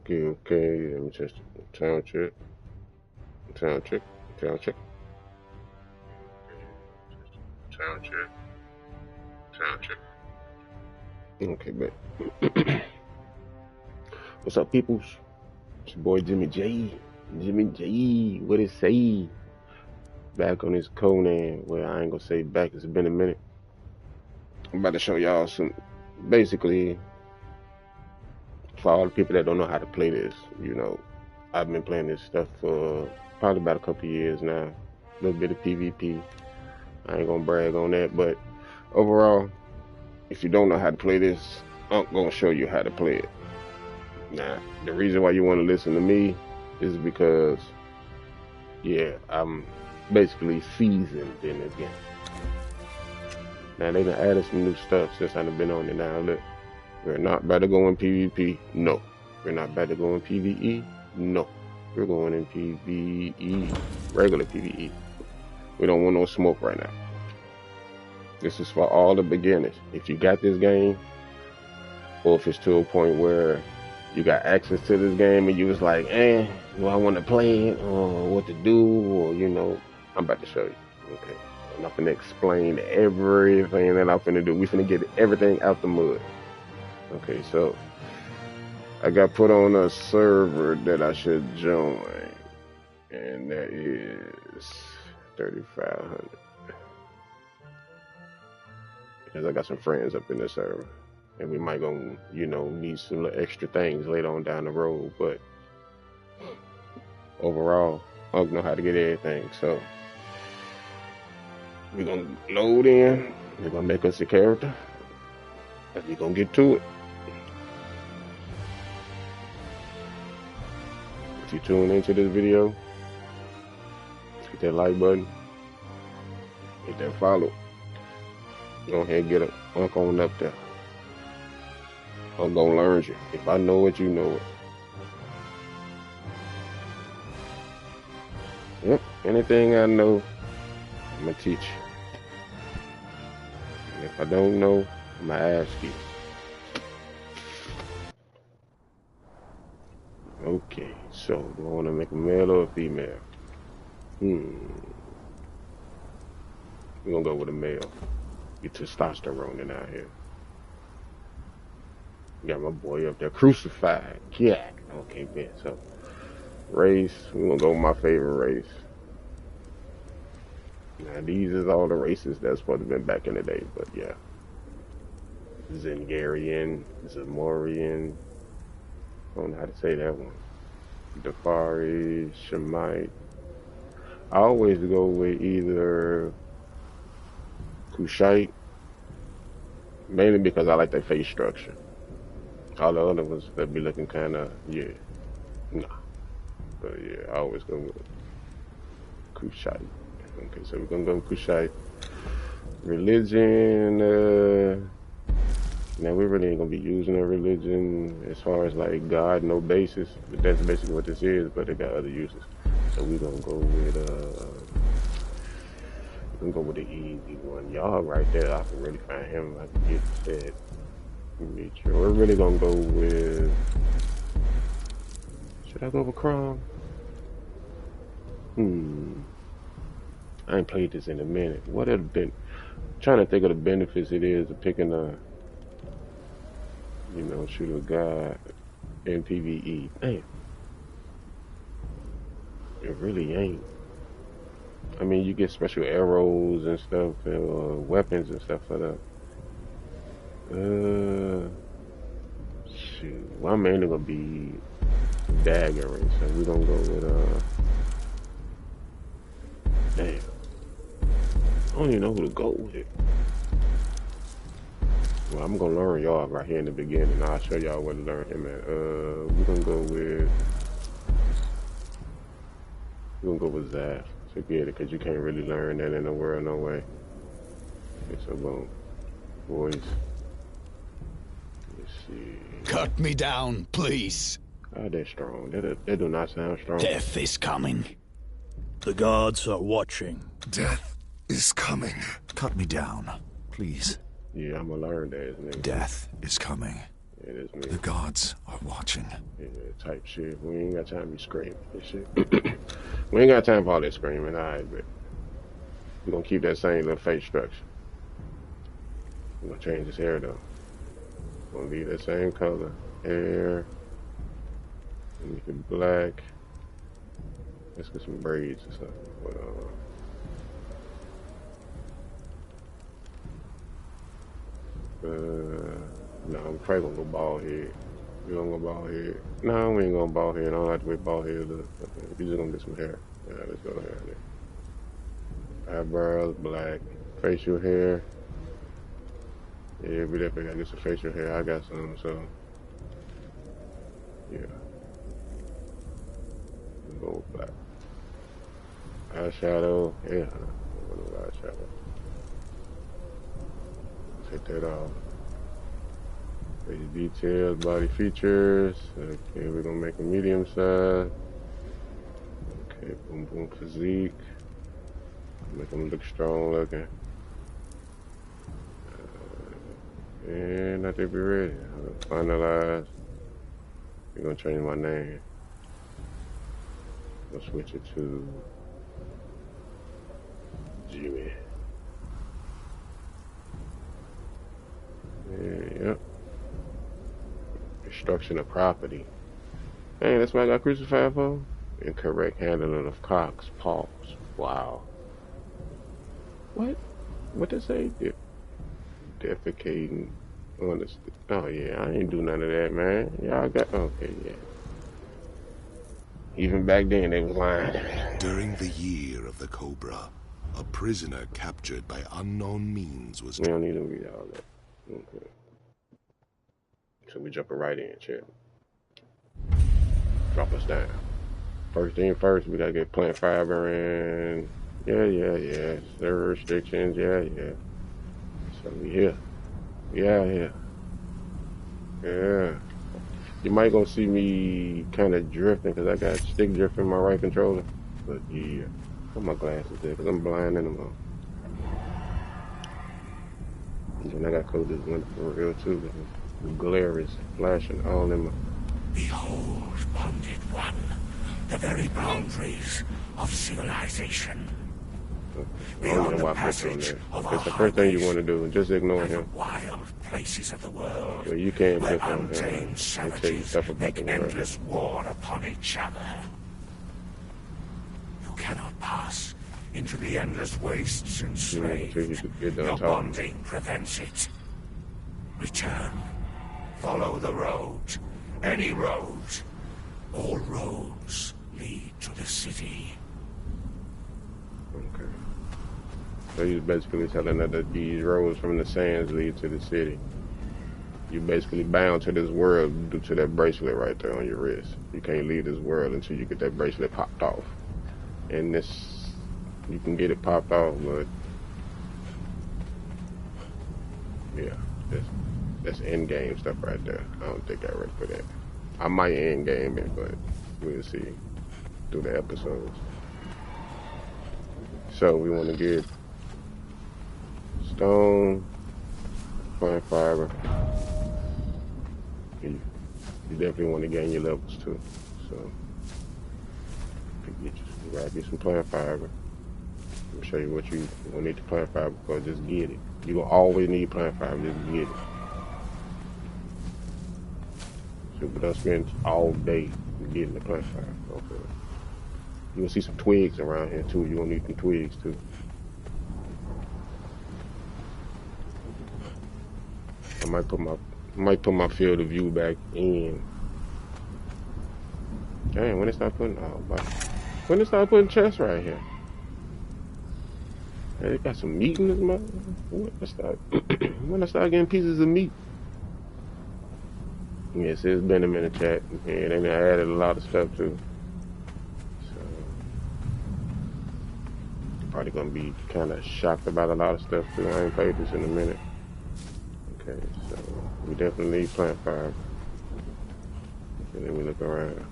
Okay. Let me just sound check. Sound check. Sound check. Sound check. Sound check. Okay, bet. What's up, peoples? It's your boy Jimmy J. Jimmy J. What it say? Back on this Conan. Well, I ain't gonna say back. It's been a minute. I'm about to show y'all some. Basically, for all the people that don't know how to play this, I've been playing this stuff for probably about a couple of years now. A little bit of PvP. I ain't gonna brag on that, but overall, if you don't know how to play this, I'm gonna show you how to play it. Now, the reason why you want to listen to me is because, yeah, I'm basically seasoned in this game. Now, they done added some new stuff since I've been on it. Now, look, we're not about to go in PvP. No. We're not about to go in PvE. No. We're going in PvE. Regular PvE. We don't want no smoke right now. This is for all the beginners. If you got this game, or if it's to a point where you got access to this game and you was like, do I want to play it, or what to do, or, I'm about to show you. Okay. I'm not finna explain everything that I'm finna do. We finna get everything out the mud. Okay, so I got put on a server that I should join, and that is 3,500. Because I got some friends up in the server, and we might go, need some little extra things later on down the road. But overall, I don't know how to get everything. So we're gonna load in. We're gonna make us a character, and we're gonna get to it. If you tune into this video, hit that like button, hit that follow. Go ahead and get a unk on up there. I'm gonna learn you. If I know it, you know it. Yep, anything I know, I'm gonna teach you. And if I don't know, I'm gonna ask you. Okay, so do I wanna make a male or a female? We're gonna go with a male. Get testosterone in out here. Got my boy up there crucified. Yeah. Okay, man. So race, we're gonna go with my favorite race. Now these is all the races that's supposed to be back in the day, but yeah. Zengarian, Zamorian. I don't know how to say that one. Defari, Shemite. I always go with either Kushite, mainly because I like their face structure. All the other ones that be looking kind of, nah. But yeah, I always go with Kushite. Okay, so we're gonna go with Kushite. Religion, now we really ain't gonna be using a religion as far as like God, no basis. But that's basically what this is, but it got other uses. So we're gonna go with the easy one. Y'all right there, I can really find him. I can get that. We're really gonna go with. Should I go with Chrome? I ain't played this in a minute. What have been? Trying to think of the benefits it is of picking a, shoot a guy in PvE. Damn. It really ain't. I mean, you get special arrows and stuff, and weapons and stuff for that. Shoot. Well, I'm mainly gonna be daggering, so we're gonna go with damn. I don't even know who to go with. Well, I'm gonna learn y'all right here in the beginning. I'll show y'all where to learn him at. We're gonna go with Zaf. Forget it, cause you can't really learn that in the world, no way. Okay, so boom, boys. Let's see. Cut me down, please. Oh, they're strong. They do not sound strong. Death is coming. The gods are watching. Death is coming. Cut me down, please. Yeah, I'm gonna learn that, isn't it? Death is coming. It is me. The gods are watching. Yeah, type shit. We ain't got time to be screaming this shit. We ain't got time for all that screaming, alright, but we're gonna keep that same little face structure. We're gonna change his hair though. We're gonna leave that same color. Hair. Make it black. Let's get some braids or something. But, no, I'm probably gonna go bald head. We gonna go bald head. No, we ain't gonna bald head. I don't like the way bald head look. We just gonna get some hair. Yeah, let's go hair there. Eyebrows, black. Facial hair. Yeah, we definitely gotta get some facial hair. I got some, so yeah. We'll go black. Eyeshadow, yeah. Eyeshadow. Take that off. Face details, body features. Okay, we're gonna make a medium size. Okay, boom boom physique. Make them look strong looking. And I think we're ready. Finalize. We're gonna change my name. I'll switch it to Jimmy. Yep. Destruction of property. Hey, that's what I got crucified for? Incorrect handling of cocks, paws. Wow. What? What they say? Defecating on the... Oh, yeah, I ain't do none of that, man. Y'all got... Okay, yeah. Even back then, they was lying. During the year of the Cobra, a prisoner captured by unknown means was... We don't need to read all that. Okay. So we jumping right in, chat. Drop us down. First thing first, we gotta get plant fiber and... Yeah. Server restrictions, yeah. So we here. We out here. Yeah. You might gonna see me kind of drifting because I got stick drift in my right controller. But yeah, put my glasses there because I'm blind in them all. And I got coded one for real too. The glare is flashing all in my... Behold, bonded one, the very boundaries of civilization. Beyond the passage of it's the first thing you want to do, just ignore him. Wild places of the world, well, you can't where click on him. untamed savages make endless war upon each other. You cannot pass into the endless wastes enslaved. Your bonding prevents it. Return. Follow the road. Any road. All roads lead to the city. Okay. So he's basically telling us that these roads from the sands lead to the city. You're basically bound to this world due to that bracelet right there on your wrist. You can't leave this world until you get that bracelet popped off. And this, you can get it popped off, but yeah, that's end game stuff right there. I don't think I'm ready for that. I might end game it, but we'll see through the episodes. So we want to get stone, plant fiber. You definitely want to gain your levels too. So you grab you some plant fiber. I'll show you what you gonna need to plant fiber for. Just get it. You gonna always need plant fiber. Just get it. So we don't spend all day getting the plant fiber. Okay. You will see some twigs around here too. You're gonna need some twigs too. I might put my field of view back in. Dang, when they start putting chests right here. Hey, they got some meat in this mother. When I start getting pieces of meat. Yes, it's been a minute, chat. And they added a lot of stuff too. Probably gonna be kind of shocked about a lot of stuff too. I ain't played this in a minute. Okay, so we definitely need plant fiber. And then we look around.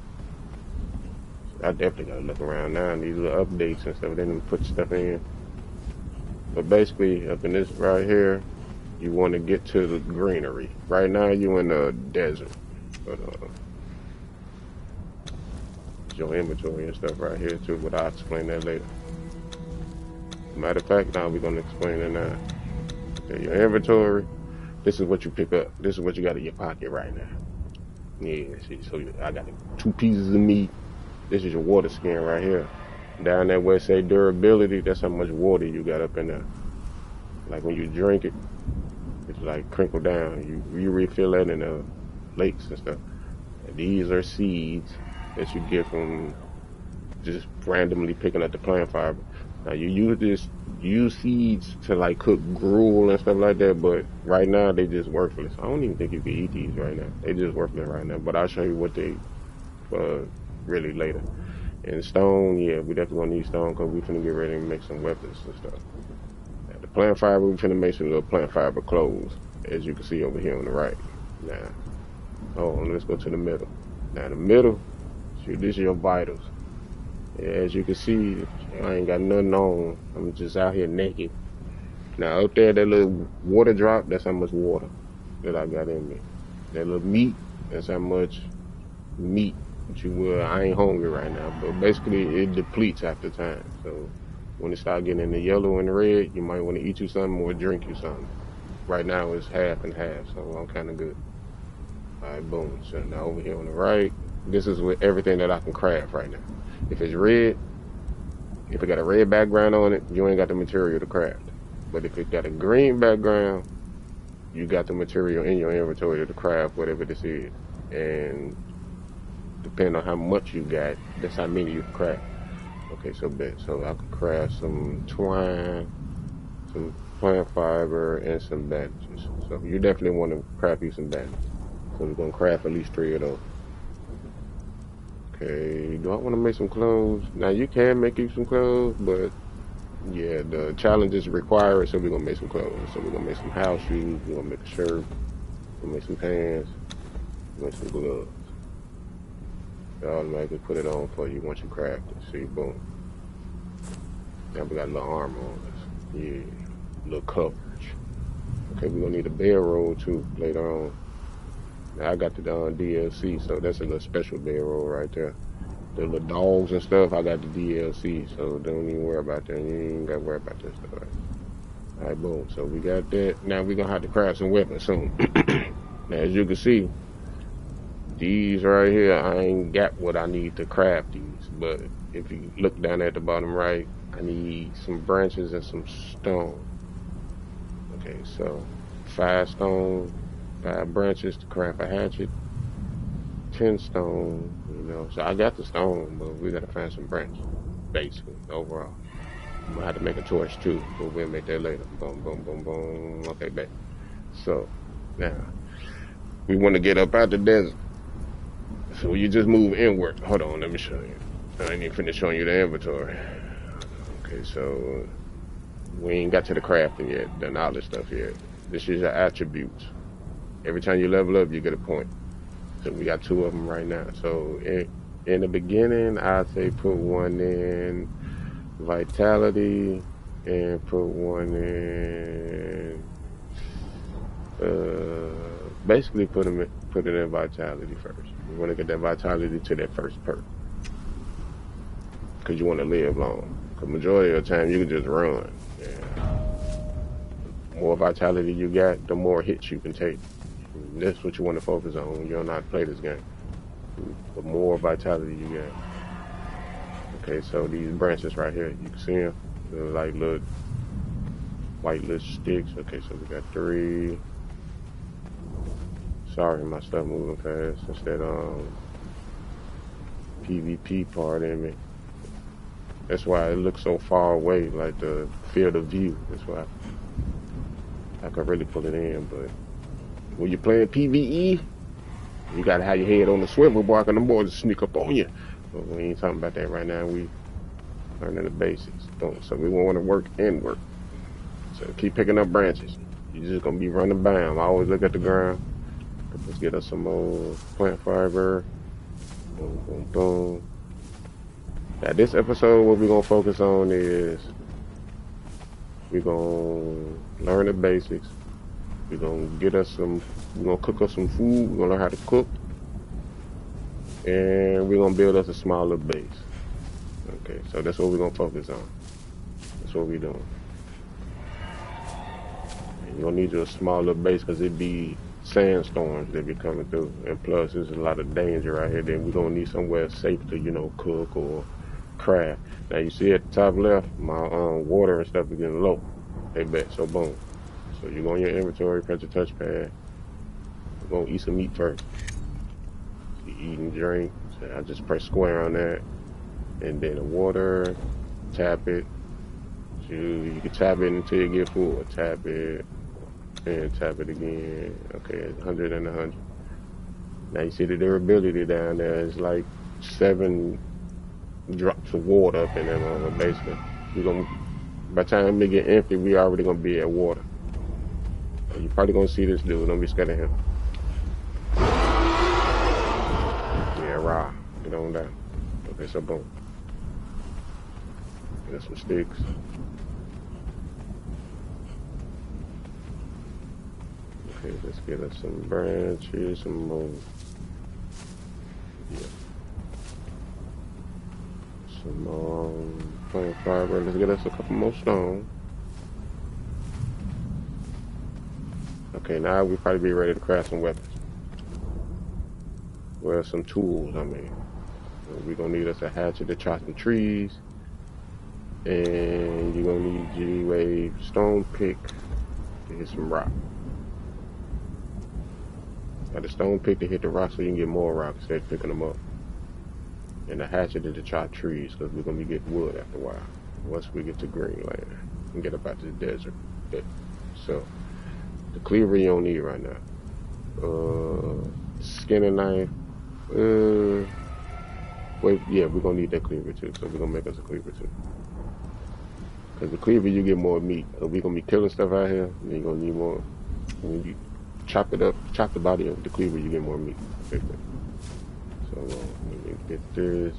I definitely gotta look around now and these little updates and stuff. They didn't put stuff in. But basically, up in this right here, you want to get to the greenery. Right now, you're in the desert. But, your inventory and stuff right here, too, but I'll explain that later. Matter of fact, now we're going to explain it now. Okay, your inventory, this is what you pick up. This is what you got in your pocket right now. Yeah, see, so I got 2 pieces of meat. This is your water skin right here. Down there where it say durability, that's how much water you got up in there. Like when you drink it, it's like crinkle down. You refill that in the lakes and stuff. And these are seeds that you get from just randomly picking up the plant fiber. Now you use seeds to like cook gruel and stuff like that, but right now they just worthless. I don't even think you can eat these right now. They just worthless right now. But I'll show you what they really later. And stone, yeah, we definitely gonna need stone because we finna get ready to make some weapons and stuff. Now the plant fiber, we finna make some little plant fiber clothes, as you can see over here on the right. Now, let's go to the middle. Now the middle, this is your vitals. As you can see, I ain't got nothing on. I'm just out here naked. Now up there, that little water drop, that's how much water that I got in me. That little meat, that's how much meat that you will. I ain't hungry right now, but basically it depletes after time. So when it start getting in the yellow and the red, you might want to eat you something or drink you something. Right now it's half and half, so I'm kind of good. All right, boom. So now over here on the right, this is with everything that I can craft right now. If it's red, if it got a red background on it, you ain't got the material to craft. But if it got a green background, you got the material in your inventory to craft whatever this is. And depending on how much you got, that's how many you can craft. Okay, so I could craft some twine, some plant fiber, and some bandages. So you definitely want to craft you some bandages. So we're going to craft at least 3 of those. Okay, do I want to make some clothes? Now you can make you some clothes, but yeah, the challenges require it, so we're gonna make some clothes. So we're gonna make some house shoes, we're gonna make a shirt, we're gonna make some pants, we're gonna make some gloves. They automatically put it on for you once you craft it. See, boom. Now we got a little armor on us. Yeah, a little coverage. Okay, we're gonna need a bedroll too later on. Now I got the DLC, so that's a little special bedroll right there. The little dogs and stuff, I got the DLC, so don't even worry about that. You ain't got to worry about this stuff. Alright, boom. So we got that. Now we're going to have to craft some weapons soon. Now, as you can see, these right here, I ain't got what I need to craft these. But if you look down at the bottom right, I need some branches and some stone. Okay, so 5 stone, 5 branches to craft a hatchet, 10 stone, you know. So I got the stone, but we gotta find some branches, basically, overall. I'm gonna have to make a torch too, but we'll make that later. Boom, boom, boom, boom. Okay, back. So, now, we wanna get up out the desert. So you just move inward. Hold on, let me show you. I ain't even finished showing you the inventory. Okay, so, we ain't got to the crafting yet, the knowledge stuff yet. This is your attributes. Every time you level up, you get a point. So we got 2 of them right now. So in the beginning, I'd say put 1 in vitality and put 1 in basically put it in vitality first. You want to get that vitality to that first perk because you want to live long. Because majority of the time you can just run. Yeah. The more vitality you got, the more hits you can take. That's what you want to focus on when you don't know how to play this game. The more vitality you get. Okay, so these branches right here, you can see them. They're like little white little sticks. Okay, so we got 3. Sorry, my stuff moving fast. It's that PvP part in me. That's why it looks so far away, like the field of view. That's why I can really pull it in, but when you're playing PvE, you gotta have your head on the swivel, boy, and them boys sneak up on you. But we ain't talking about that right now. We learning the basics. So we want to work inward. So keep picking up branches. You're just gonna be running by them. I always look at the ground. Let's get us some more plant fiber. Boom, boom, boom. Now this episode, what we're gonna focus on is we're gonna learn the basics. We're gonna get us some. We're gonna cook us some food. We're gonna learn how to cook, and we're gonna build us a small little base. Okay, so that's what we're gonna focus on. That's what we're doing. And you're gonna need you a small little base because it'd be sandstorms that be coming through, and plus there's a lot of danger right here. Then we're gonna need somewhere safe to, you know, cook or craft. Now you see at the top left, my water and stuff is getting low. Hey, bet. So boom. So you go in your inventory, press the touchpad. We're gonna eat some meat first. You eat and drink. So I just press square on that, and then the water. Tap it. You can tap it until you get full. Tap it and tap it again. Okay, it's 100 and 100. Now you see the durability down there is like 7 drops of water up in there, basically. We're gonna, by the time we get empty, we already gonna be at water. You're probably gonna see this dude. Don't be scared of him. Yeah, raw. Get on down. Okay, so boom. Get some sticks. Okay, let's get us some branches, some more. Yeah. Some plant fiber. Let's get us a couple more stone. Okay, now we probably be ready to craft some weapons. Well, some tools, I mean. We're gonna need us a hatchet to chop some trees. And you're gonna need you a stone pick to hit some rock. Got the stone pick to hit the rock so you can get more rock instead of picking them up. And the hatchet to chop trees because we're gonna be getting wood after a while. Once we get to Greenland and get up out to the desert. Yeah. So the cleaver you don't need right now. Skinning knife. Wait, yeah, we're gonna need that cleaver too. So we're gonna make us a cleaver too. Because the cleaver you get more meat. So we're gonna be killing stuff out here. And you're gonna need more. When you chop it up, chop the body of the cleaver, you get more meat. Okay. So let me get this.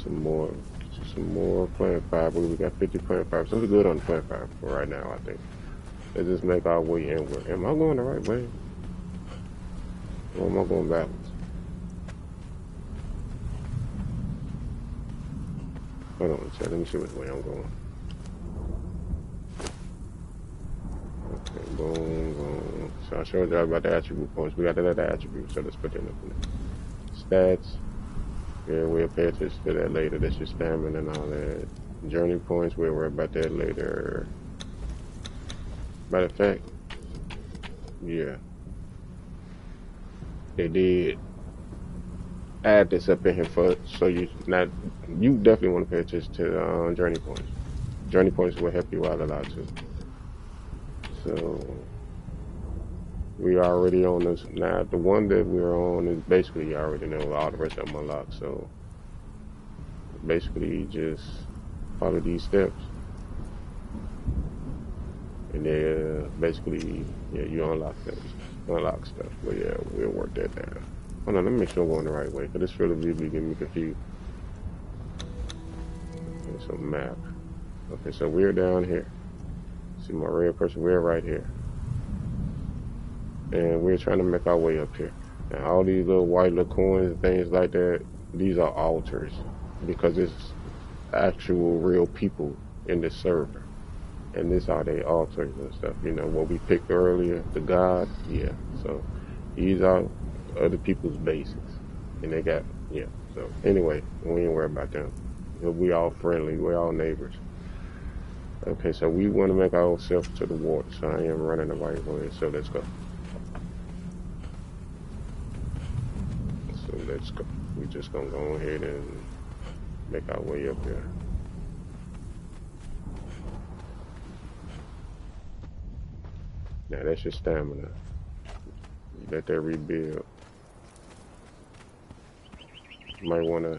Some more plant fiber. We got 50 plant fiber. So we're good on the plant fiber for right now, I think. Let's just make our way inward. Am I going the right way? Or am I going backwards? Hold on, chat. Let me see which way I'm going. Okay, boom, boom. So I showed y'all about the attribute points. We got that other attribute, so let's put them up in there. Stats. Yeah, we'll pay attention to that later. That's your stamina and all that. Journey points, we'll worry about that later. Matter of fact, yeah. They did add this up in here for so you definitely want to pay attention to journey points. Journey points will help you out a lot too. So we already on this now. The one that we're on is basically you already know all the rest of them unlocked. So basically just follow these steps, and then basically you unlock things, unlock stuff. But yeah, we'll work that down. Hold on, let me make sure I'm going the right way, because this field of view be getting me confused. Okay, so map. Okay, so we're down here. See my red person, we're right here. And we're trying to make our way up here. Now all these little white little coins and things like that, these are altars, because it's actual real people in this server. And this are their altars and stuff. You know, what we picked earlier, the god, yeah. So these are other people's bases. And they got, yeah. So anyway, we ain't worry about them. We all friendly, we're all neighbors. Okay, so we want to make ourselves to the water. So I am running the right way, so let's go. So let's go. We're just gonna go ahead and make our way up there. Now that's your stamina. Let that rebuild. You might want to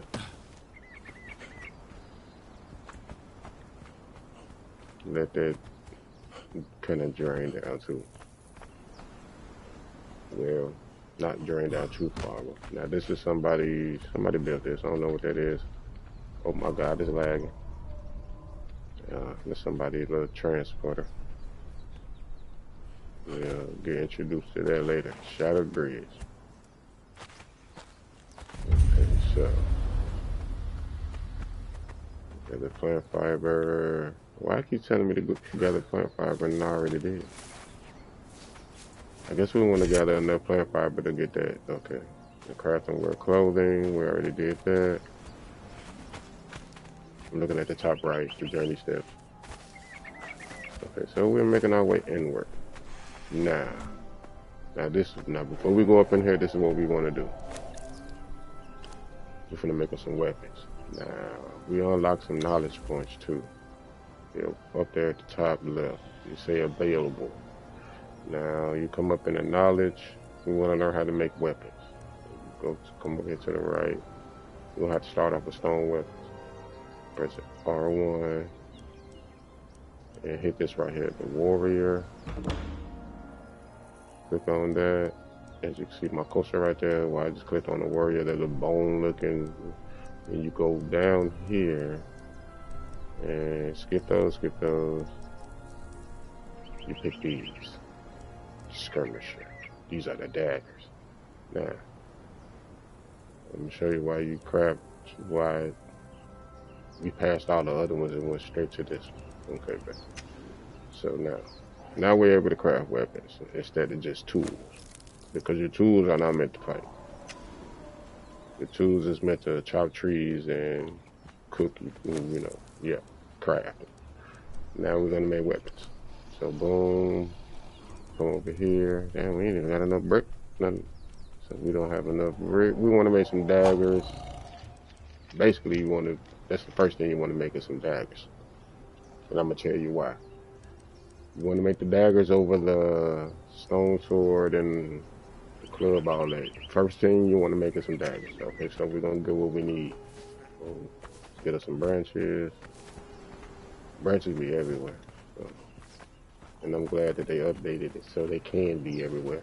let that kind of drain down too. Well, not drain down too far. Now this is somebody built this. I don't know what that is. Oh my God, it's lagging. There's somebody's little transporter. We'll get introduced to that later. Shattered bridge. Okay, so gather plant fiber. Why I keep telling me to go gather plant fiber and I already did? I guess we want to gather enough plant fiber to get that. Okay. The craft and wear clothing. We already did that. I'm looking at the top right, the journey steps. Okay, so we're making our way inward. Now before we go up in here, this is what we want to do. We're gonna make us some weapons. Now we unlock some knowledge points too. Up there at the top left, you say available. Now you come up in the knowledge. We want to learn how to make weapons. Come over here to the right. We're gonna have to start off with stone weapons. Press R1 and hit this right here, the warrior. Click on that. As you can see my cursor right there, where I just clicked on the warrior, there's a bone looking. And you go down here and skip those. You pick these. Skirmisher. These are the daggers. Now, let me show you why we passed all the other ones and went straight to this one. Okay, back. So now we're able to craft weapons instead of just tools. Because your tools are not meant to fight. The tools is meant to chop trees and cook, craft. Now we're gonna make weapons. So boom, come over here. Damn, we ain't even got enough brick. Nothing. So we don't have enough brick. We want to make some daggers. Basically, that's the first thing you want to make is some daggers. And I'm gonna tell you why. You want to make the daggers over the stone sword and the club, all that. First thing you want to make is some daggers. Okay, so we're gonna get what we need. Let's get us some branches. Branches be everywhere. So. And I'm glad that they updated it so they can be everywhere.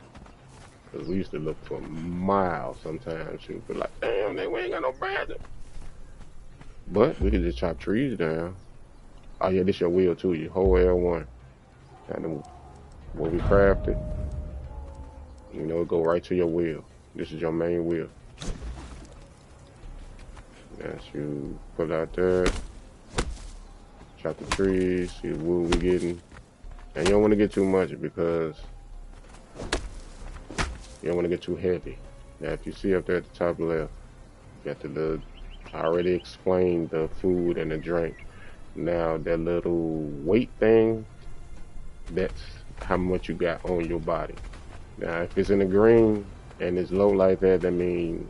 Because we used to look for miles sometimes. We'd be like, damn, we ain't got no branches. But we can just chop trees down. Oh yeah, this your wheel too. You hold L1. And what we crafted, go right to your wheel. This is your main wheel. As you pull out there, chop the trees, see the wood we're getting. And you don't want to get too much because you don't want to get too heavy. Now if you see up there at the top left, you got I already explained the food and the drink. Now that little weight thing, that's how much you got on your body. Now if it's in the green and it's low like that, that means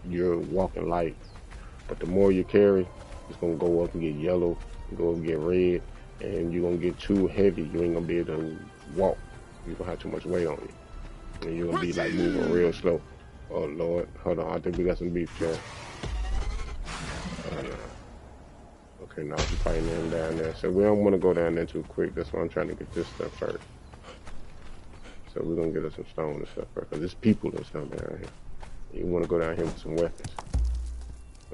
you're walking light. But the more you carry, it's gonna go up and get yellow, go up and get red, and you're gonna get too heavy. You ain't gonna be able to walk. You're gonna have too much weight on you. And you're gonna be like moving real slow. Oh Lord, hold on, I think we got some beef there. Okay, now we're fighting them down there. So we don't want to go down there too quick. That's why I'm trying to get this stuff first. So we're going to get us some stone and stuff first. Because there's people and stuff down here. You want to go down here with some weapons.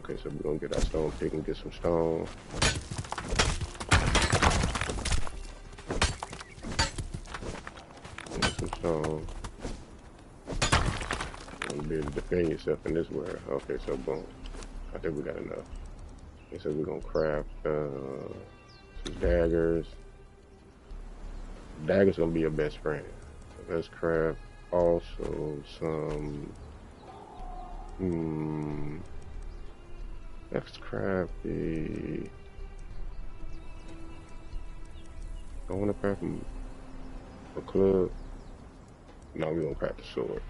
Okay, so we're going to get our stone pick and get some stone. Get some stone. You're going to be able to defend yourself in this world. Okay, so boom. I think we got enough. Okay, so we're going to craft some daggers. Daggers going to be your best friend. So let's craft also some... Let's craft the... I want to craft a club. No, we're going to craft the sword.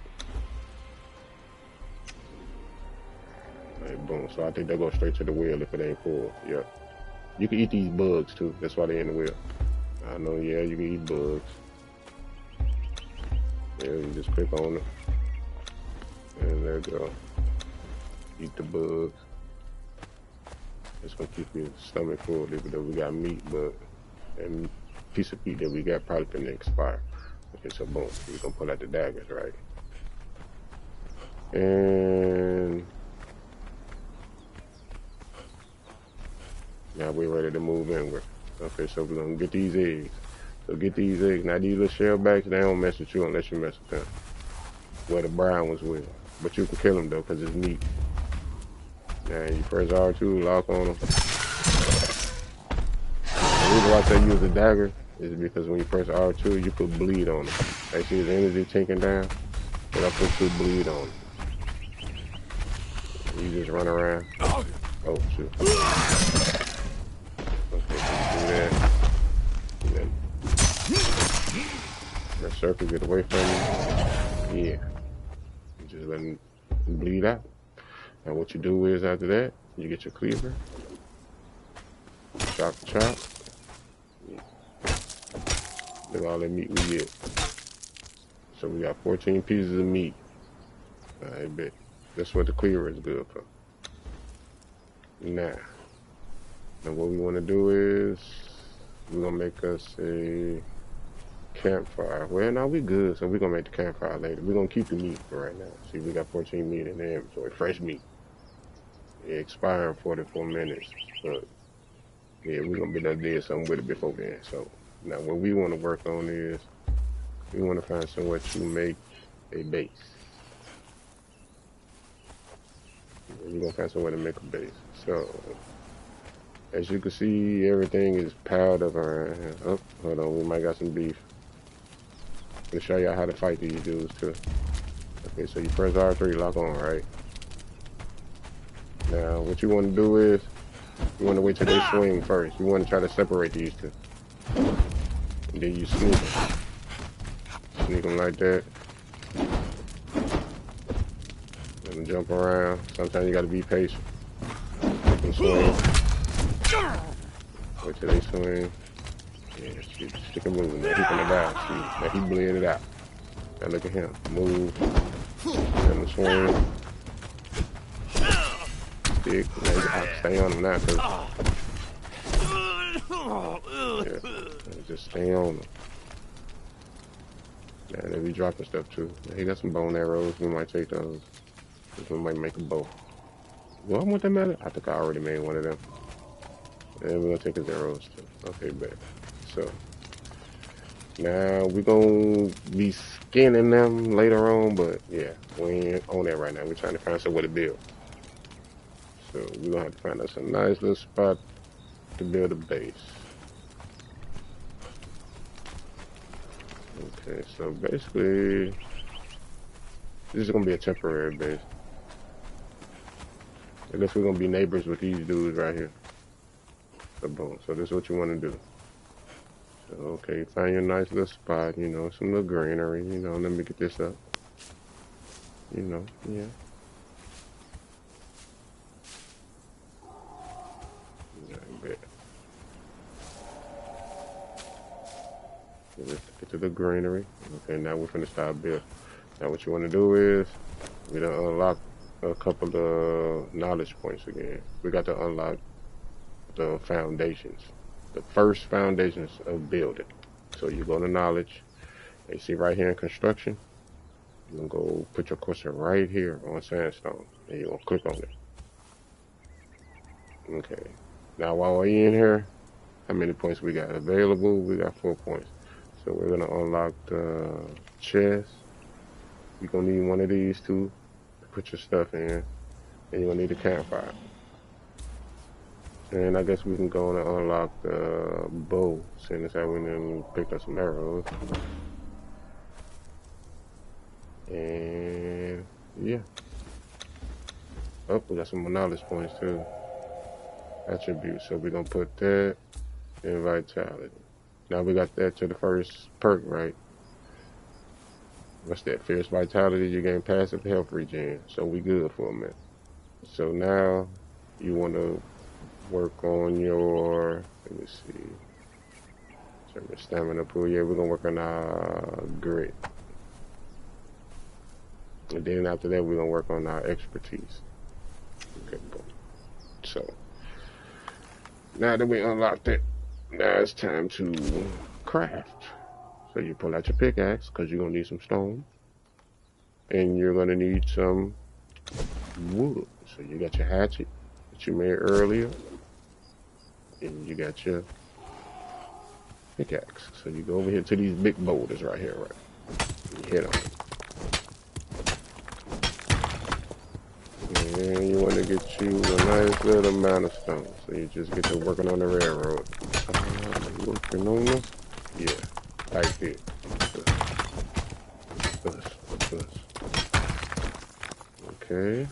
Alright, boom. So I think they'll go straight to the wheel if it ain't full. Yep. You can eat these bugs too. That's why they're in the wheel. I know, yeah, you can eat bugs. Yeah, you just click on it. And there you go. Eat the bugs. It's gonna keep your stomach full, even though we got meat, but and piece of meat that we got probably gonna expire. Okay, so boom, we're gonna pull out the daggers, right? And now we're ready to move inward. Okay, so we're gonna get these eggs. So get these eggs. Now these little shell backs, they don't mess with you unless you mess with them. Well, the brown ones will. But you can kill them though, because it's meat. Now you press R2, lock on them. The reason why I say use a dagger is because when you press R2, you put bleed on them. They see his energy tinking down, but I put 2 bleed on them. You just run around. Oh, shoot. Okay, do that. And then that circle get away from you. Yeah. You just let him bleed out. And what you do is after that, you get your cleaver. Chop, chop. Look at all that meat we get. So we got 14 pieces of meat. I bet. That's what the cleaver is good for. Now what we want to do is we're going to make us a campfire. Well, now we good, so we're going to make the campfire later. We're going to keep the meat for right now. See, we got 14 meat in the inventory. Fresh meat. It expire in 44 minutes. But, yeah, we're going to be done doing something with it before then. So, now what we want to work on is we want to find somewhere to make a base. We're going to find somewhere to make a base. So, as you can see, everything is piled up around here. Oh, hold on, we might got some beef. I'll show y'all how to fight these dudes too. Okay, so you press R3, lock on, right? Now, what you want to do is, you want to wait till they swing first. You want to try to separate these two. And then you sneak them. Sneak them like that. Let them jump around. Sometimes you got to be patient. Make them swing. Wait till they swing. Yeah, stick him moving. Now he gonna die. See, now he bled it out. Now look at him. Move. Let him swing. Stick. Now stay on him now, cause yeah, just stay on him. Now they be dropping stuff too. Now, he got some bone arrows. We might take those. We might make a bow. Do I want that matter? I think I already made one of them. And we're gonna take his arrows too. Okay, bet. So now we're gonna be skinning them later on, but yeah, we ain't on that right now. We're trying to find somewhere to build. So we're gonna have to find us a nice little spot to build a base. Okay, so basically this is gonna be a temporary base. I guess we're gonna be neighbors with these dudes right here. So boom. So this is what you want to do. So, okay, find your nice little spot, you know, some little greenery, you know, let me get this up. You know, yeah. Yeah, I bet. Let's get to the greenery. Okay, now we're finna start building. Now what you want to do is, we done unlock a couple of knowledge points again. We got to unlock the foundations. The first foundations of building. So you go to knowledge, and you see right here in construction, you're gonna go put your cursor right here on sandstone, and you're gonna click on it. Okay. Now while we're in here, how many points we got available? We got 4 points. So we're gonna unlock the chest. You're gonna need one of these two to put your stuff in, and you're gonna need a campfire. And I guess we can go and unlock the bow, seeing as how we done picked up some arrows. And yeah. Oh, we got some more knowledge points too. Attributes. So we're gonna put that in vitality. Now we got that to the first perk, right? What's that? Fierce vitality, you gain passive health regen. So we good for a minute. So now you wanna work on your, let me see, turn your stamina pool. Yeah, we're gonna work on our grit. And then after that, we're gonna work on our expertise. Okay, boom. So now that we unlocked it, now it's time to craft. So you pull out your pickaxe, because you're gonna need some stone. And you're gonna need some wood. So you got your hatchet that you made earlier. And you got your pickaxe. So you go over here to these big boulders right here, right? You hit them. And you want to get you a nice little amount of stone. So you just get to working on the railroad. Working on this? Yeah, right there. Plus. Okay.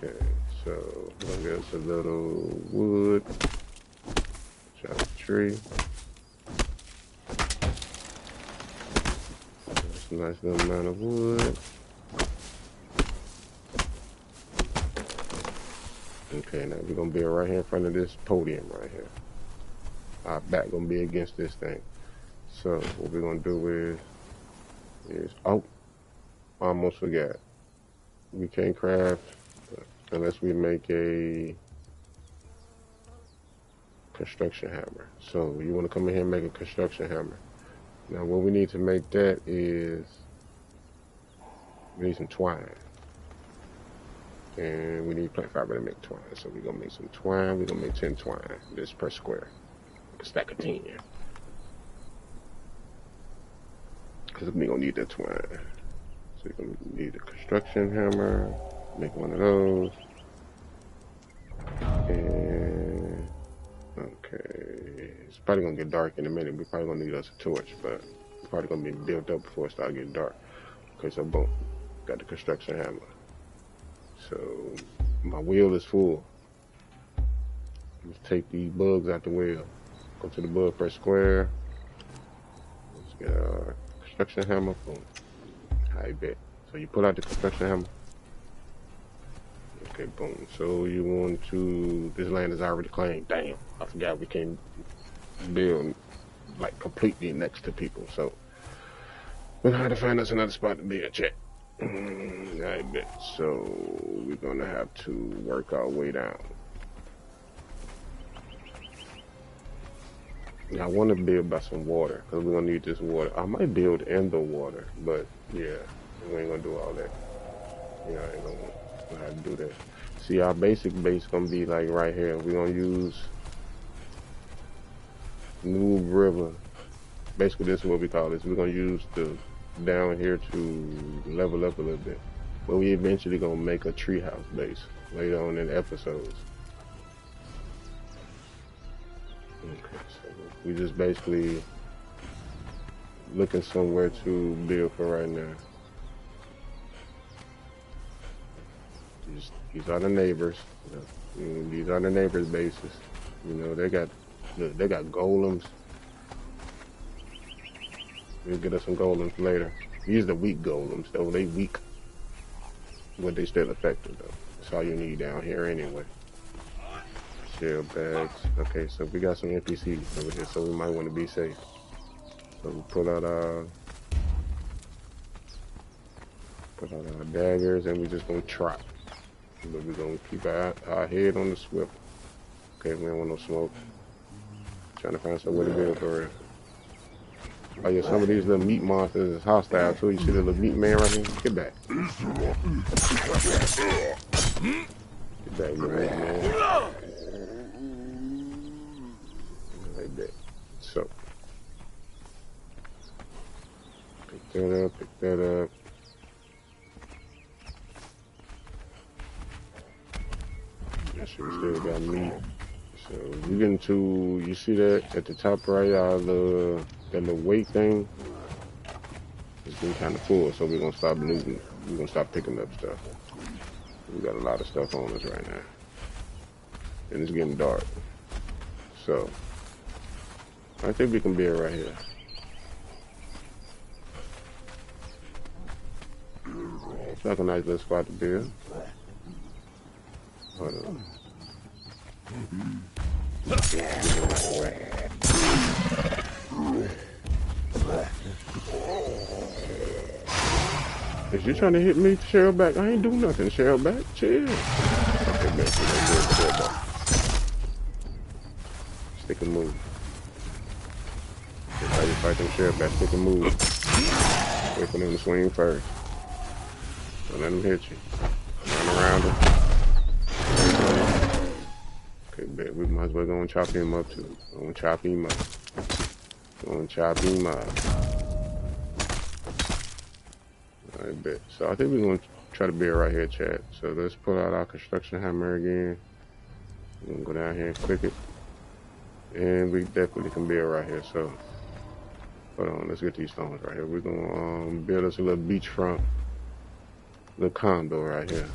Okay, so we're gonna get us a little wood. Chop a tree. That's a nice little amount of wood. Okay, now we're gonna be right here in front of this podium right here. Our back gonna be against this thing. So what we're gonna do is oh, almost forgot. We can't craft unless we make a construction hammer. So you want to come in here and make a construction hammer. Now what we need to make that is we need some twine. And we need plant fiber to make twine. So we're gonna make some twine. We're gonna make 10 twine. This per square. Like a stack of 10. Because we're gonna need that twine. So you're gonna need a construction hammer. Make one of those. And okay. It's probably gonna get dark in a minute. We're probably gonna need us a torch, but it's probably gonna be built up before it starts getting dark. Okay, so boom. Got the construction hammer. So my wheel is full. Let's take these bugs out the wheel. Go to the bug per square. Let's get our construction hammer. Boom. I bet. So you pull out the construction hammer. Okay, boom. So you want to, this land is already claimed. Damn, I forgot we can't build like completely next to people. So we're gonna have to find us another spot to build. Check. I bet. So we're gonna have to work our way down. Now, I want to build by some water because we're gonna need this water. I might build in the water, but yeah, we ain't gonna do all that. Yeah, I ain't gonna have to do that. See, our basic base gonna be like right here. We're gonna use New River. Basically, this is what we call this. We're gonna use the down here to level up a little bit, but we eventually gonna make a treehouse base later on in the episodes. Okay, so we just basically looking somewhere to build for right now. These are the neighbors. These are the neighbors' bases. You know, they got golems. We'll get us some golems later. These are the weak golems, though. They weak, but they still effective, though. That's all you need down here anyway. Shell bags. Okay, so we got some NPCs over here, so we might want to be safe. So we pull out our daggers, and we're just gonna trot. But we're gonna keep our head on the swivel. Okay, we don't want no smoke. Trying to find somewhere to build for real. Oh yeah, some of these little meat monsters is hostile too. You see the little meat man right here? Get back. Get back, you meat man. Like that. So, pick that up. That shit still got meat. So you get into, you see that at the top right, that little weight thing, it's getting kind of full, so we're gonna stop looting. We're gonna stop picking up stuff. We got a lot of stuff on us right now, and it's getting dark. So I think we can build right here. It's like a nice little spot to build. Hold on. Is you trying to hit me, Cheryl back? I ain't do nothing, Cheryl back. Chill. Okay, man, Cheryl back. Stick and move. That's how you fight them Cheryl back. Stick and move. Wait for them to swing first. Don't let them hit you. Run around them. Okay, bet. We might as well go and chop him up too. Go and chop him up. Go and chop him up. Alright, bet. So I think we're gonna try to build right here, chat. So let's pull out our construction hammer again. We're gonna go down here and click it. And we definitely can build right here. So hold on, let's get these stones right here. We're gonna build us a little beachfront, little condo right here.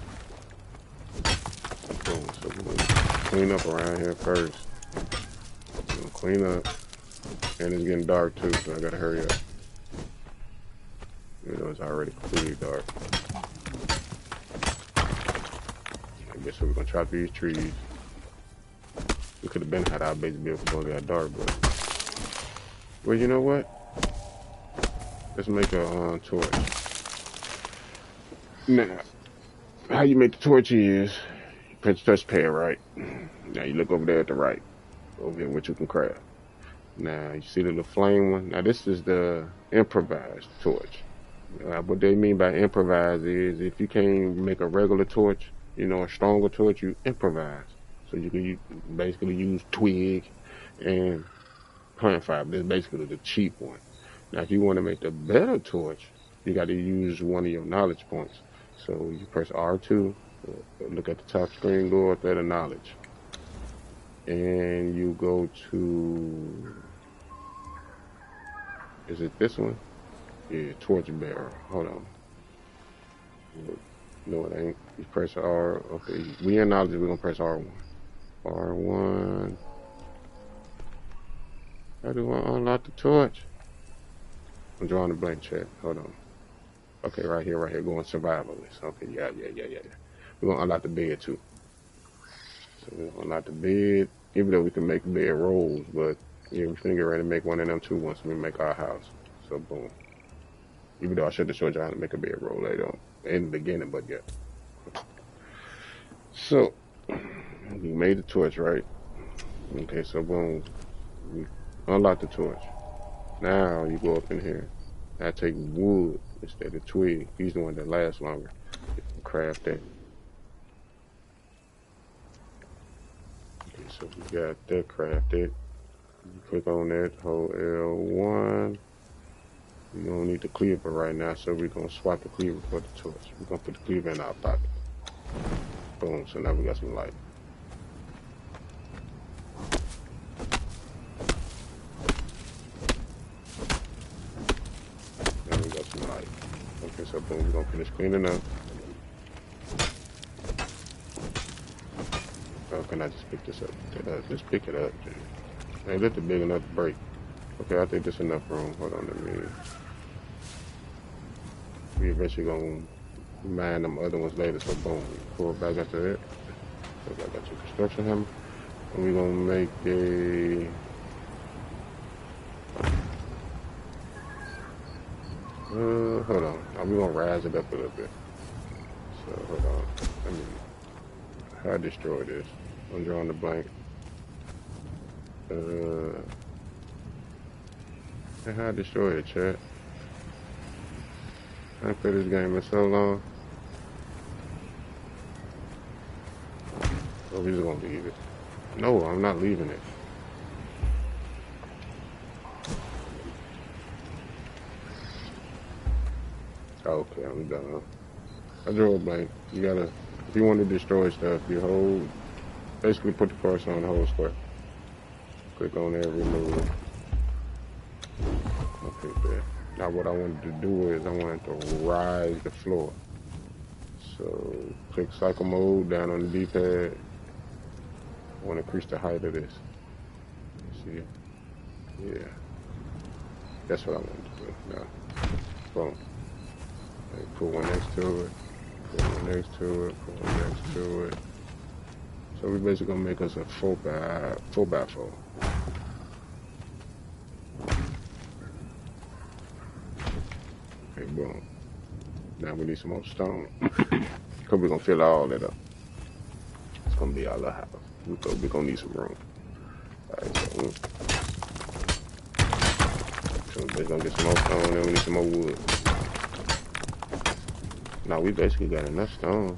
Boom. So we're gonna clean up around here first. We're gonna clean up. And it's getting dark too, so I gotta hurry up. Even though it's already completely dark. I guess we're gonna chop these trees. We could have been had our base built before it got dark, but well, you know what? Let's make a torch. Now, how you make the torch is you press the touchpad, right? Now you look over there at the right, over here what you can craft. Now you see the little flame one. Now this is the improvised torch. What they mean by improvise is if you can't make a regular torch, you know, a stronger torch, you improvise. So you can basically use twig and plant fiber. That's basically the cheap one. Now if you want to make the better torch, you got to use one of your knowledge points. So you press R2, look at the top screen, go up there to knowledge. And you go to, is it this one? Yeah, torch bearer. Hold on. No, it ain't. You press R. Okay, we in knowledge, we're gonna press R1. R1. How do I unlock the torch? I'm drawing a blank, chat. Hold on. Okay, right here, going survivalist. Okay, yeah. We're gonna unlock the bed too. So we're gonna unlock the bed, even though we can make bed rolls, but yeah, we're gonna get ready to make one of them too once we make our house. So boom. Even though I should have showed you how to make a bed roll later on in the beginning, but yeah. So we made the torch, right? Okay, so boom, we unlock the torch. Now you go up in here. I take wood instead of twig. He's the one that lasts longer. You can craft that. Okay, so we got that crafted. You click on that, hold L1. We don't need the cleaver right now, so we're gonna swap the cleaver for the torch. We're gonna put the cleaver in our pocket. Boom, so now we got some light. Now we got some light. Okay, so boom, we're gonna finish cleaning up. Oh, can I just pick this up? Just pick it up, dude. Hey, that's a big enough break. Okay, I think there's enough room. Hold on a minute. We eventually gonna mine them other ones later, so boom, pull back after that. So I got your construction hammer. And we're gonna make a hold on. Now we're gonna rise it up a little bit. So hold on. Let me how I destroy this. I'm drawing the blank. How I destroy it, chat. I ain't played this game in so long. Oh, we're just gonna leave it. No, I'm not leaving it. Okay, I'm done. I drew a blank. You gotta, if you want to destroy stuff, you hold, basically put the cursor on the whole square. Click on there, remove it. Okay, there. Now what I wanted to do is I wanted to rise the floor. So click cycle mode down on the D-pad. I want to increase the height of this. See it? Yeah. That's what I want to do. Now, boom. Put one next to it. Put one next to it. Put one next to it. So we're basically gonna make us a 4x4. Okay, boom. Now we need some more stone. Cause we're gonna fill all that up. It's gonna be our little house. We're gonna need some room. Alright, so we're gonna get some more stone and we need some more wood. Now we basically got enough stone.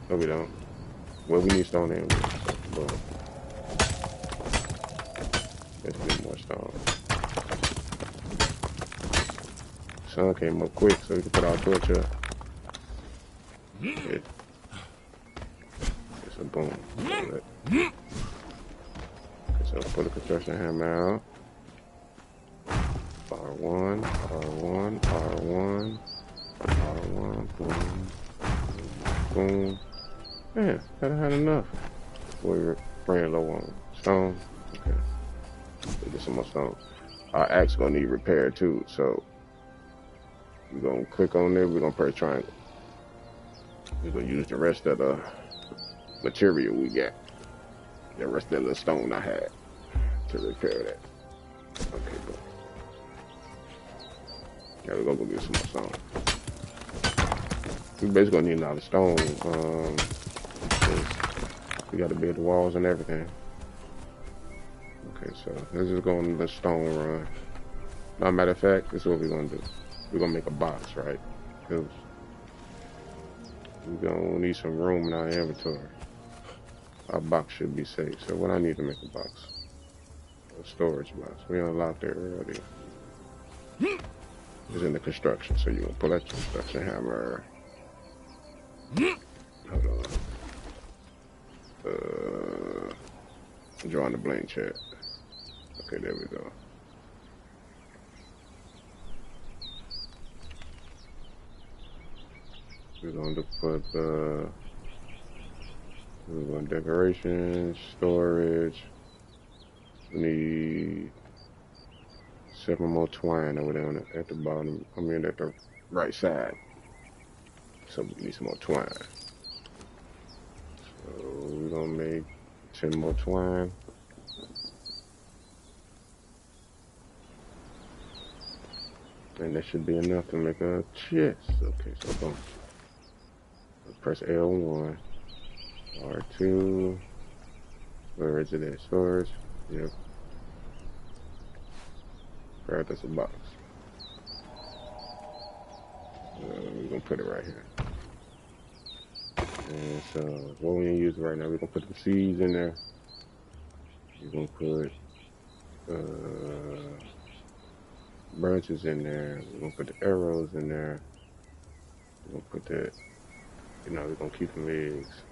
No, we don't. Well, we need stone and wood. So, boom. Let's get more stone. Sun came up quick, so we can put our torch up. It's a boom. So put a construction hammer out. R1, R1, R1, R1, boom, boom. Man, gotta have enough. We're ran low on stone. Okay, let's get some more stone. Our axe gonna need repair too, so we're gonna click on there. We're gonna press triangle. We're gonna use the rest of the material we got. The rest of the stone I had to repair that. Okay, good. Yeah, we're gonna go get some more stone. We basically gonna need a lot of stone. We gotta build the walls and everything. Okay, so let's just go on the stone run. Now, matter of fact, this is what we're gonna do. We're gonna make a box, right? Because we're gonna need some room in our inventory. Our box should be safe. So what I need to make a box? A storage box. We unlocked it already. It's in the construction, so you're gonna pull out your construction hammer. Hold on. Drawing the blank check. Okay, there we go. We're going to put we're going to decorations, storage. We need 7 more twine over there at the bottom. I mean at the right side. So we need some more twine. So we're gonna make 10 more twine. And that should be enough to make a chest. Okay, so boom. Press L1, R2. Where is it at? Storage. Yep. Right, that's a box. We're gonna put it right here. And so what we're gonna use right now, we're gonna put the seeds in there. We're gonna put branches in there. We're gonna put the arrows in there. We're gonna put that, we're gonna keep them eggs.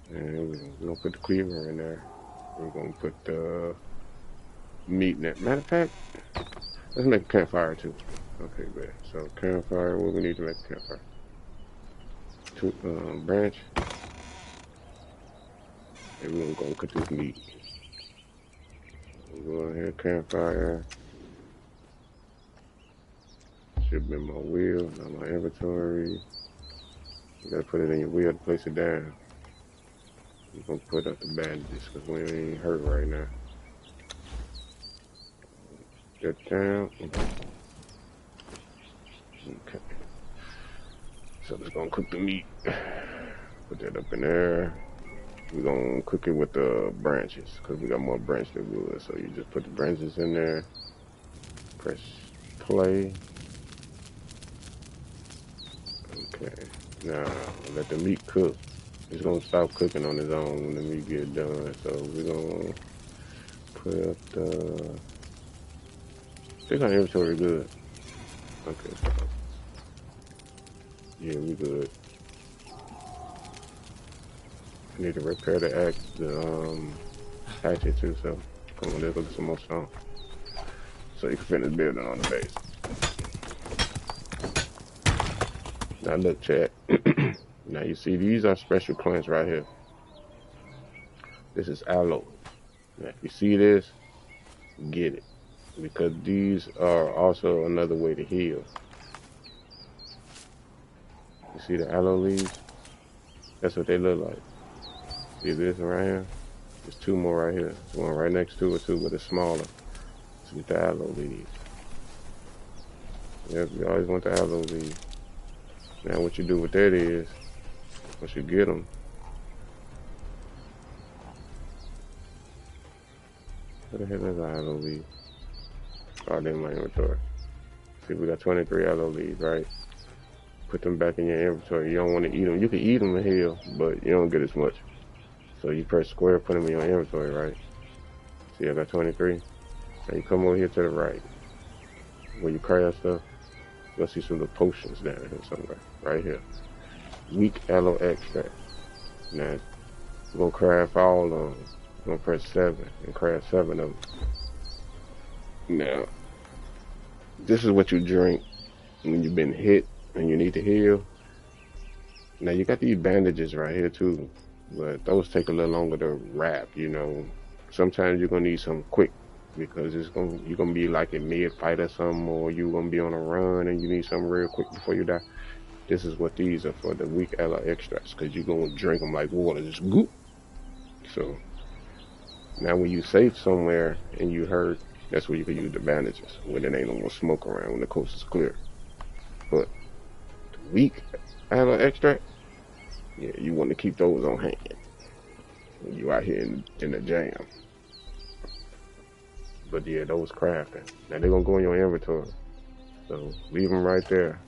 And we're gonna put the cleaver in there. We're gonna put the meat in there. Matter of fact, let's make a campfire too. Okay, good. So campfire, what we need to make a campfire? Branch. And we're gonna go cook this meat. We'll go ahead, campfire. Should be my wheel, not my inventory. You gotta put it in your wheel to place it down. We're gonna put up the bandages because we ain't hurt right now. Get down. Okay. So let's gonna cook the meat. Put that up in there. We're gonna cook it with the branches because we got more branch than wood. So you just put the branches in there. Press play. Okay. Now let the meat cook. It's gonna stop cooking on its own when the meat get done. So we're gonna put up the. I think our inventory good. Okay. So yeah, we good. I need to repair the hatchet too. So come on, let's go get some more stone. So you can finish building on the base. Now look, chat. Now you see these are special plants right here. This is aloe. Now if you see this, get it. Because these are also another way to heal. You see the aloe leaves? That's what they look like. See this one right here? There's 2 more right here. There's one right next to it too, but it's smaller. So get the aloe leaves. Yep, you always want the aloe leaves. Now what you do with that is, once you get them, where the hell is the aloe leaf? Oh, they're in my inventory. See, we got 23 aloe leaves, right? put them back in your inventory. You don't want to eat them. You can eat them in hell, but you don't get as much. So you press square, put them in your inventory, right? See, I got 23. Now you come over here to the right. Where you craft stuff, you'll see some of the potions down here somewhere. Right here. Weak aloe extract. Now, we're going to craft all of them. We're going to press 7 and craft 7 of them. Now, this is what you drink when you've been hit and you need to heal. Now, you got these bandages right here too, but those take a little longer to wrap, you know. Sometimes you're going to need some quick because you're going to be like in mid-fight or something, or you're going to be on a run and you need something real quick before you die. This is what these are for, the weak aloe extracts, because you're going to drink them like water, just goop. So, now when you safe somewhere and you hurt, that's where you can use the bandages, when there ain't no more smoke around, when the coast is clear. But the weak aloe extract, yeah, you want to keep those on hand when you out here in the jam. But yeah, those crafting. Now they're going to go in your inventory. So leave them right there.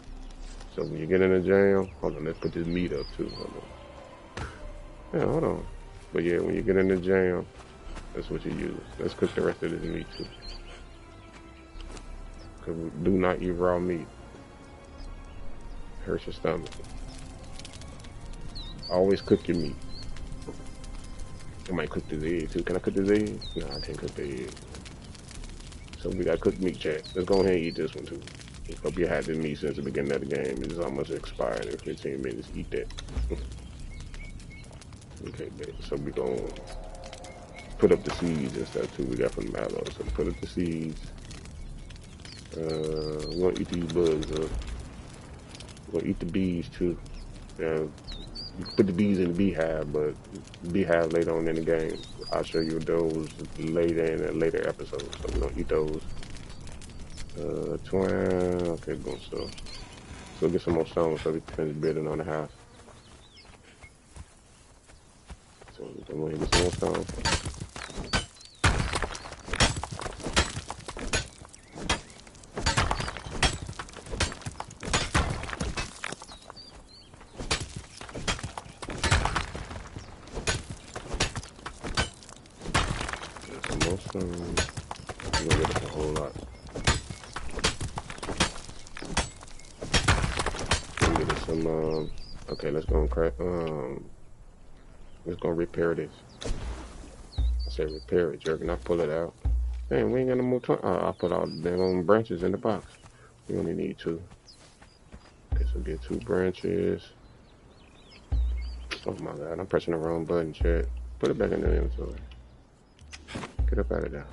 So when you get in the jam, hold on, let's put this meat up too. Hold on. Yeah, hold on. But yeah, when you get in the jam, that's what you use. Let's cook the rest of this meat too. Because we do not eat raw meat. Hurts your stomach. Always cook your meat. I might cook this egg too. Can I cook this egg? No, I can't cook the egg. So we got cooked meat, chat. Let's go ahead and eat this one too. Hope you had this meat since the beginning of the game. It's almost expired in 15 minutes. Eat that. Okay, babe. So we gonna put up the seeds and stuff too. We got from the mallow. So put up the seeds. We're gonna eat these bugs up. We're gonna eat the bees too. You can put the bees in the beehive, but beehive later on in the game. I'll show you those later in a later episode. So we're gonna eat those. Twine. Okay, boom. So get some more stones so we can finish building on the house. So I'm gonna get some more stones. Get some more stones. I'm gonna get us a whole lot. Some okay, let's go and crack let's go repair this. I said repair it, jerk, not pull it out. Damn, we ain't got no more time. I'll put all the damn branches in the box. We only need 2. Okay, so get 2 branches. Oh my god, I'm pressing the wrong button, chat. Put it back in the inventory. Get up out of there.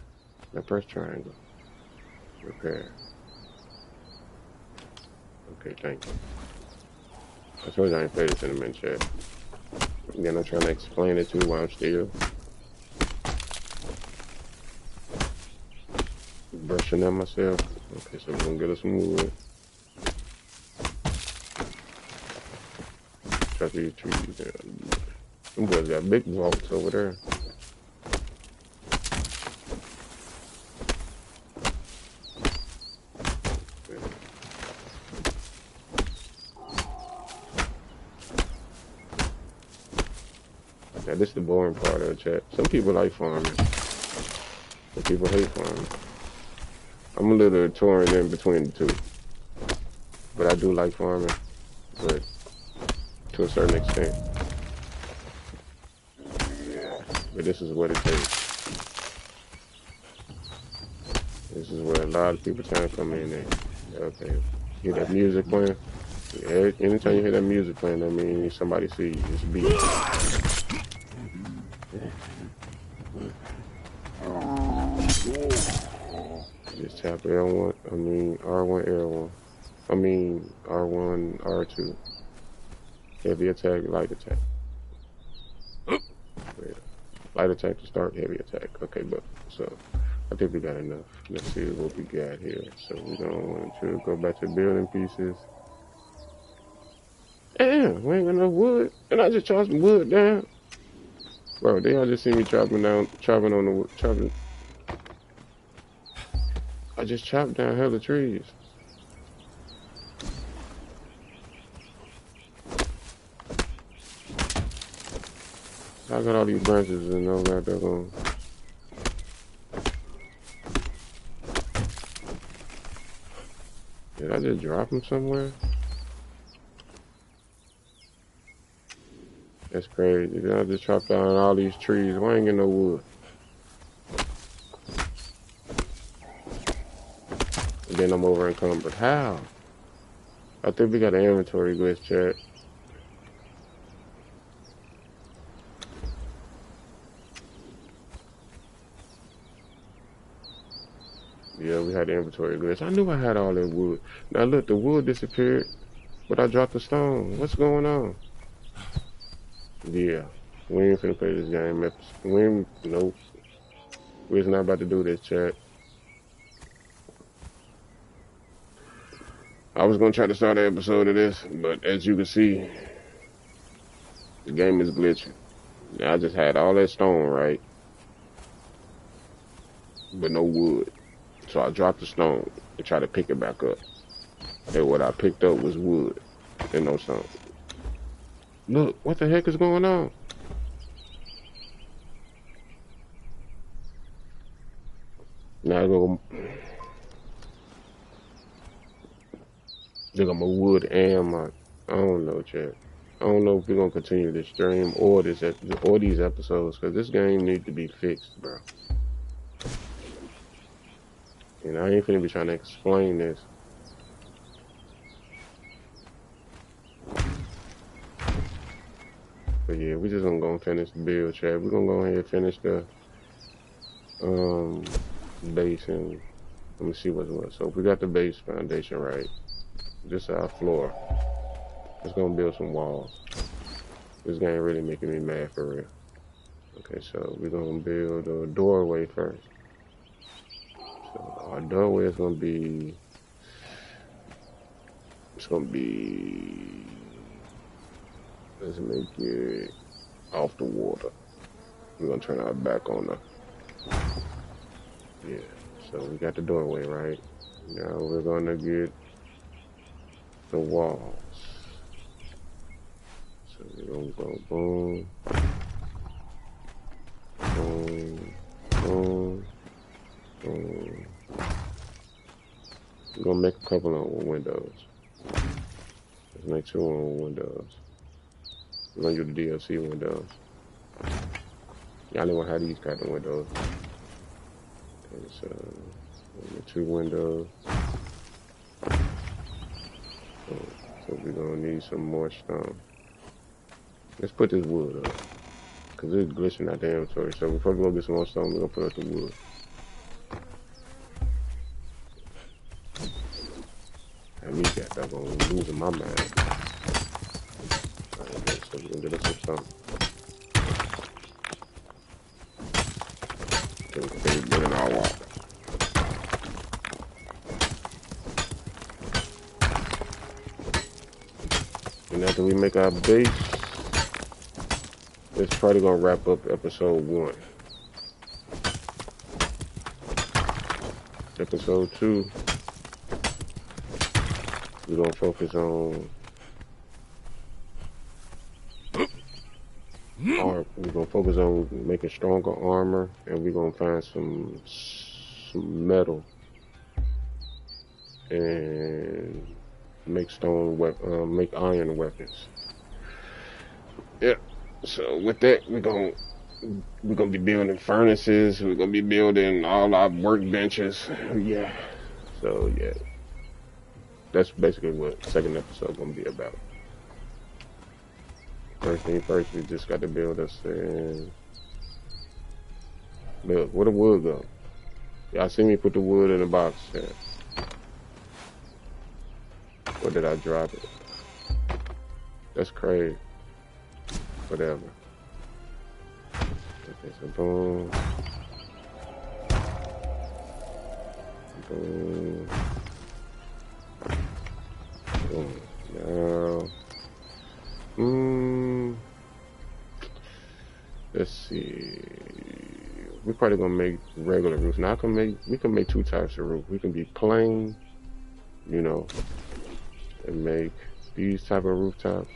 Now press triangle. Repair. Okay, thank you. I told you I ain't played this in a minute, chat. Again, I'm trying to explain it to you while I'm still brushing up myself. Okay, so we're gonna get us some wood. Try these trees down. Them boys got big vaults over there. Now, this is the boring part of the chat. Some people like farming. Some people hate farming. I'm a little torn in between the two. But I do like farming. But to a certain extent. But this is what it takes. This is where a lot of people trying to come in there. Okay. Hear that music playing? Yeah, anytime you hear that music playing, that means somebody sees you. It's a beat. Just tap L1, R1, L1. R1, R2. Heavy attack, light attack. Light attack to start, heavy attack. Okay, but so I think we got enough. Let's see what we got here. So we're gonna want to go back to building pieces. Damn, we ain't got enough wood. And I just chopped some wood down. Bro, they all just see me chopping on the wood, chopping. I just chopped down hella trees. I got all these branches and no goddamn. Did I just drop them somewhere? That's crazy. I just chopped down all these trees. Why ain't get no wood? And then I'm over encumbered. How? I think we got an inventory glitch, chat. Yeah, we had the inventory glitch. I knew I had all that wood. Now look, the wood disappeared, but I dropped the stone. What's going on? Yeah, we ain't finna play this game. Nope. We're not about to do this, chat. I was gonna try to start an episode of this, but as you can see, the game is glitching. I just had all that stone, right? But no wood. So I dropped the stone and tried to pick it back up. And what I picked up was wood and no stone. Look, what the heck is going on? Now I go. Look at my wood and my. I don't know, chat. I don't know if we're gonna continue this stream or these episodes, because this game needs to be fixed, bro. And I ain't finna be trying to explain this. But yeah, we just gonna go and finish the build, chat. We're gonna go ahead and finish the base, and let me see what's what. So if we got the base foundation right, this is our floor. Let's go and build some walls. This game really making me mad for real. Okay, so we're gonna build a doorway first. So our doorway is gonna be, let's make it off the water. We're gonna turn our back on the, yeah. So we got the doorway, right? Now we're gonna get the walls. So we're gonna go boom, boom, boom, boom. We're gonna make a couple of windows. Let's make 2 windows. We're gonna use the DLC windows. Y'all know how these kind of windows. Okay, so 2 windows. So we're gonna need some more stone. Let's put this wood up, cause it's glitching out the inventory. So before we go get some more stone, we're gonna put up the wood. I need that. I'm losing my mind. Alright, so we're gonna get us some stone. So we can finish building our wall. And after we make our base, it's probably gonna wrap up episode 1. Episode 2, we're gonna focus on making stronger armor, and we're gonna find some metal and make make iron weapons. Yeah. So with that, we're gonna be building furnaces. We're gonna be building all our workbenches. Yeah. So yeah, that's basically what the second episode gonna be about. First thing first, we just got to build us and build. Where the wood go? Y'all see me put the wood in the box. Yeah. Or did I drop it? That's crazy. Whatever. Okay, so boom. Boom. Boom. Now. Let's see. We're probably gonna make regular roofs. Now we can make 2 types of roof. We can be plain, you know, and make these type of rooftops,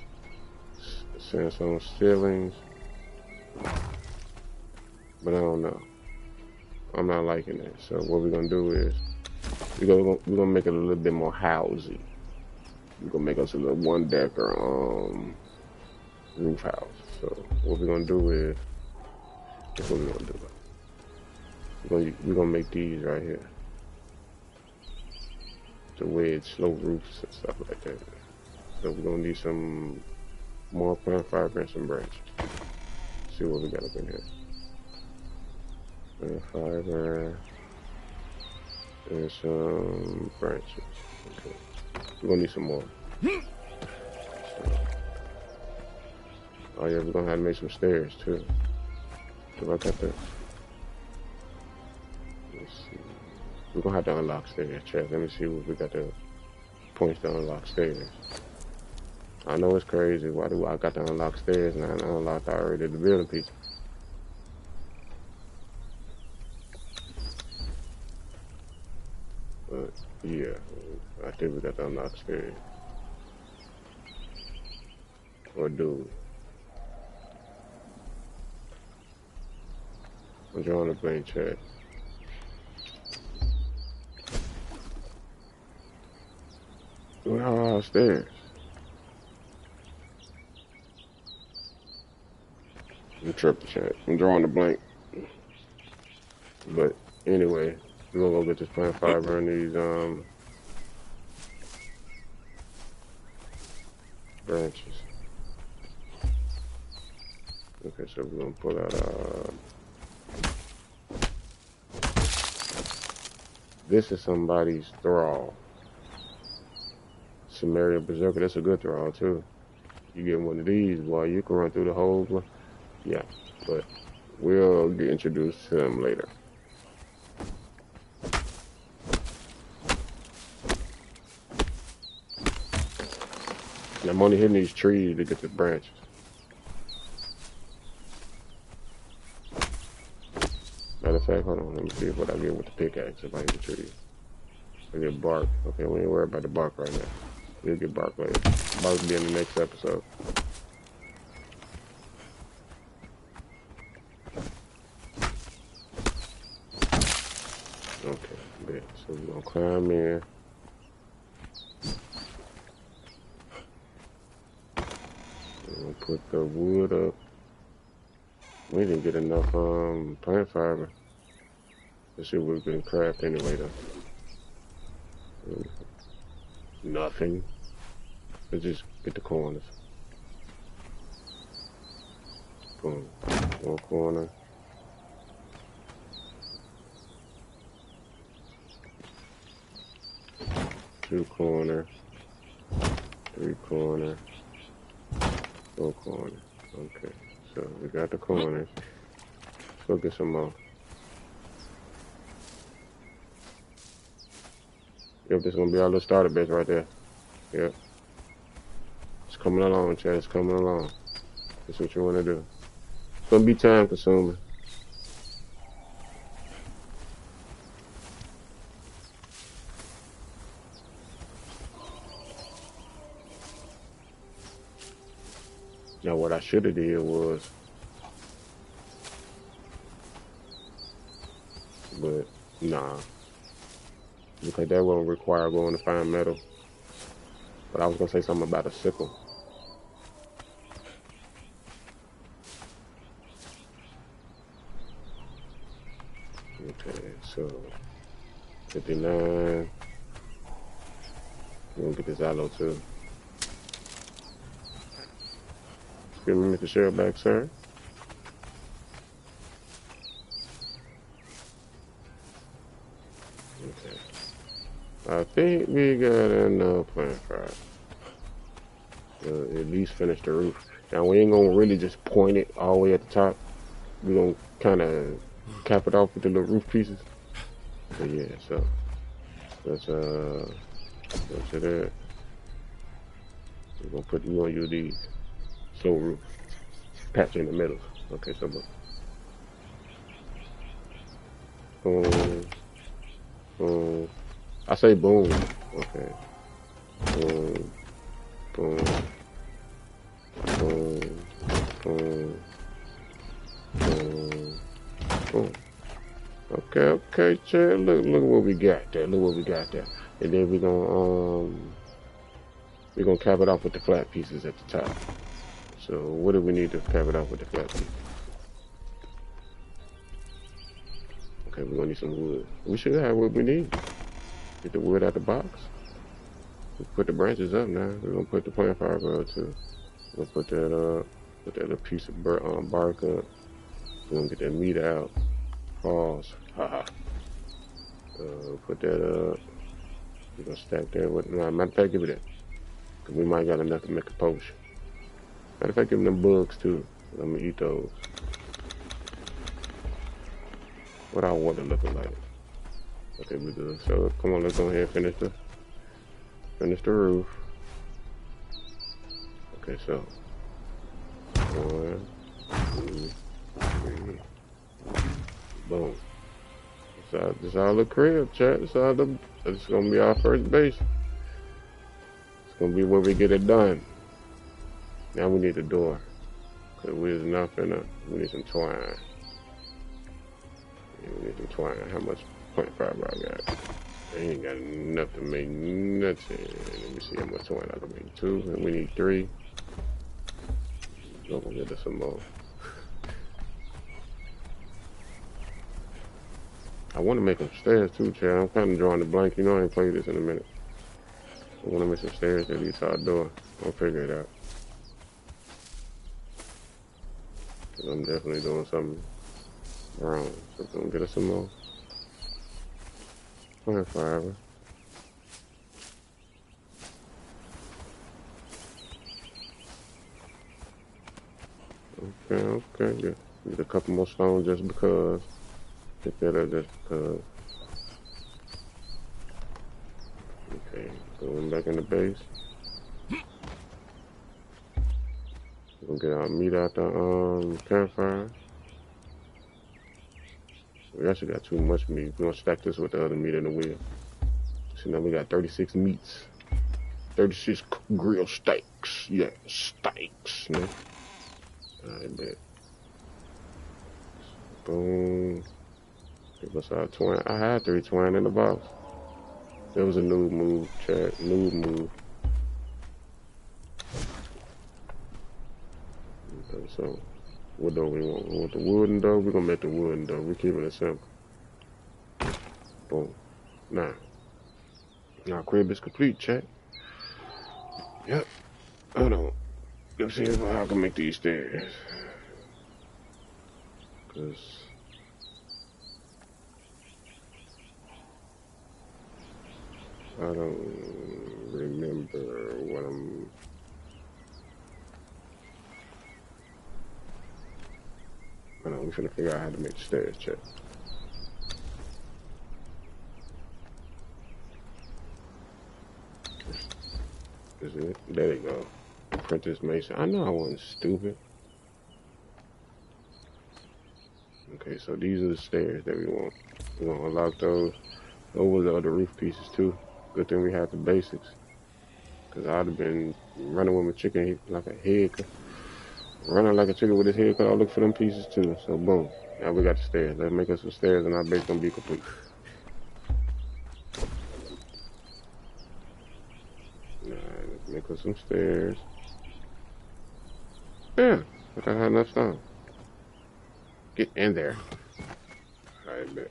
sandstone ceilings, but I don't know. I'm not liking it. So what we're gonna do is we're gonna make it a little bit more housey. We're gonna make us a little one decker roof house. So what we're gonna do is that's what we're gonna do. We're gonna make these right here. The wedge slope roofs and stuff like that. So we're gonna need some more plant fiber and some branches. See what we got up in here. Plant fiber and some branches. Okay. We're gonna need some more. So, oh yeah, we're gonna have to make some stairs too. So I got the. Let's see. We're gonna have to unlock stairs. Check. Let me see what we got the points to unlock stairs. I know it's crazy. Why do I got to unlock stairs and I unlocked already the building piece? But yeah, I think we got to unlock stairs. Or do I'm drawing a blank check. Where are our stairs? I'm tripping, chat. I'm drawing a blank. But anyway, we're gonna go get this plant fiber and these branches. Okay, so we're gonna pull out this is somebody's thrall. Samaria Berserker, that's a good thrall too. You get one of these, boy, you can run through the whole. Yeah, but we'll get introduced to them later. And I'm only hitting these trees to get the branches. Matter of fact, hold on, let me see what I get with the pickaxe if I hit the trees. I get bark. Okay, we ain't worried about the bark right now. We'll get bark later. Bark will be in the next episode. Okay, good. So we're gonna climb in. We're gonna put the wood up. We didn't get enough plant fiber. Let's see what we can craft anyway though. Nothing. Let's just get the corners. Boom. One corner. Two corner. Three corner. Four corner. Okay. So we got the corners. Let's go get some more. Yep, this is gonna be our little starter base right there. Yep. It's coming along, Chad. It's coming along. That's what you want to do. It's gonna be time consuming. Now, what I should have did was, but nah, because that won't require going to find metal. But I was gonna say something about a sickle. Okay, so 59. We're gonna get this aloe too. Give me Mr. Shell back, sir. Okay. I think we got enough plant fiber. At least finish the roof. Now we ain't gonna really just point it all the way at the top. We're gonna kind of cap it off with the little roof pieces. But yeah, so let's go to that. We're gonna use these slow roof patch in the middle. Okay, so boom, boom. I say boom. Okay. Boom, boom, boom, boom, boom, Okay, Chad. Look what we got there. Look what we got there. And then we're gonna cap it off with the flat pieces at the top. So what do we need to cap it off with the flat pieces? Okay, we're gonna need some wood. We should have what we need. Get the wood out the box. We put the branches up now. We're gonna put the plant fiber up too. We're gonna put that little piece of bark up. We're gonna get that meat out. Pause. Haha. Put that up. We're gonna stack that with. Matter of fact, give it that. Cause we might got enough to make a potion. Matter of fact, give them bugs too. I'm gonna eat those. What our water looking like? Okay, we good. So come on, let's go ahead and finish the roof. Okay, so 1, 2, 3. Boom. This our little crib, chat. This is gonna be our first base. It's gonna be where we get it done. Now we need a door. Cause we need some twine. Yeah, we need some twine. How much plant fiber I got? I ain't got enough to make nothing. Let me see how much twine I can make. 2, and we need 3. Go get us some more. I want to make some stairs too, Chad. I'm kind of drawing the blank. You know I ain't played this in a minute. I want to make some stairs that leads to our door. I'll figure it out. Cause I'm definitely doing something wrong. So we're gonna get us some more plant fiber. Okay, yeah. Get a couple more stones just because. Pick that up just because. Okay, going back in the base. We're gonna get our meat out the campfire. We actually got too much meat. We're gonna stack this with the other meat in the wheel. So now we got 36 meats. 36 grilled steaks. Yeah, steaks, man. Alright, bet. Boom. Give us our twine. I had 3 twine in the box. That was a noob move, chat. Noob move. Okay, so what door we want? We want the wooden door. We're gonna make the wooden door. We're keeping it simple. Boom. Now, our crib is complete, chat. Yep. Hold on. Let's see if I can make these stairs. Cause I don't remember what I'm. Hold on, we're finna figure out how to make the stairs, chat. Is it? There you go. Apprentice Mason. I know I wasn't stupid. Okay, so these are the stairs that we want. We're gonna unlock those. Those were the other roof pieces too. Good thing we had the basics. Cause I'd have been running with my chicken like a head. Running like a chicken with his head cut. I'll look for them pieces too. So boom. Now we got the stairs. Let's make us some stairs and our base gonna be complete. Alright, let's make us some stairs. Yeah, I got enough stone. Get in there. Alright, bet.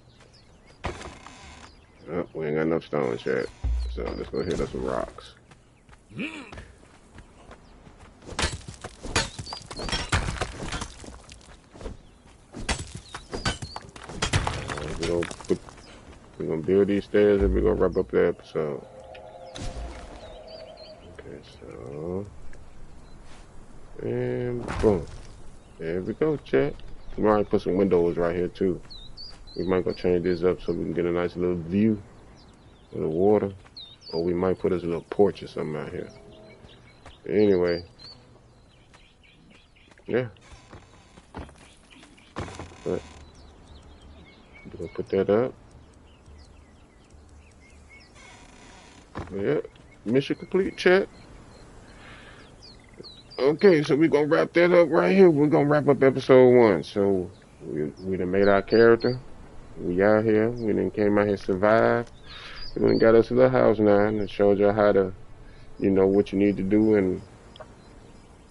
Oh, we ain't got enough stones yet. So let's go hit us some rocks. We're gonna build these stairs and we're gonna wrap up the episode. Okay, so. And boom. There we go, chat. We might put some windows right here too. We might go change this up so we can get a nice little view of the water. Or we might put us a little porch or something out here. Anyway. Yeah. But we're gonna put that up. Yeah. Mission complete, chat. Okay, so we're gonna wrap that up right here. We're gonna wrap up episode 1. So we done made our character. We out here. We done came out here, survived. We done got us a little house now and showed y'all how to, what you need to do and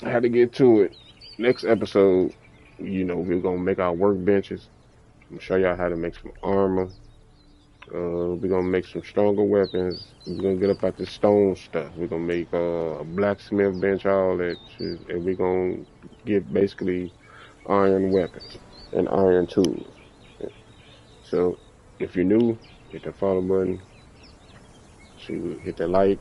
how to get to it. Next episode, we're gonna make our workbenches. I'm gonna show y'all how to make some armor. We're gonna make some stronger weapons. We're gonna get up out the stone stuff. We're gonna make a blacksmith bench, all that shit, and we're gonna get basically iron weapons and iron tools. So if you're new, hit the follow button. Hit the like,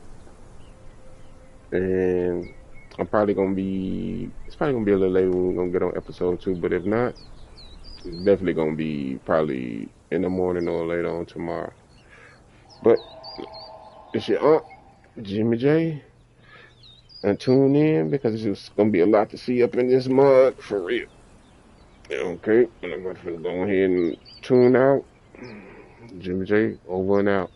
and it's probably gonna be a little later when we're gonna get on episode 2. But if not, it's definitely gonna be probably in the morning or later on tomorrow. But it's your aunt, Jimmy J. And tune in because it's gonna be a lot to see up in this mug for real. Okay, and I'm going to go ahead and tune out. Jimmy J, over and out.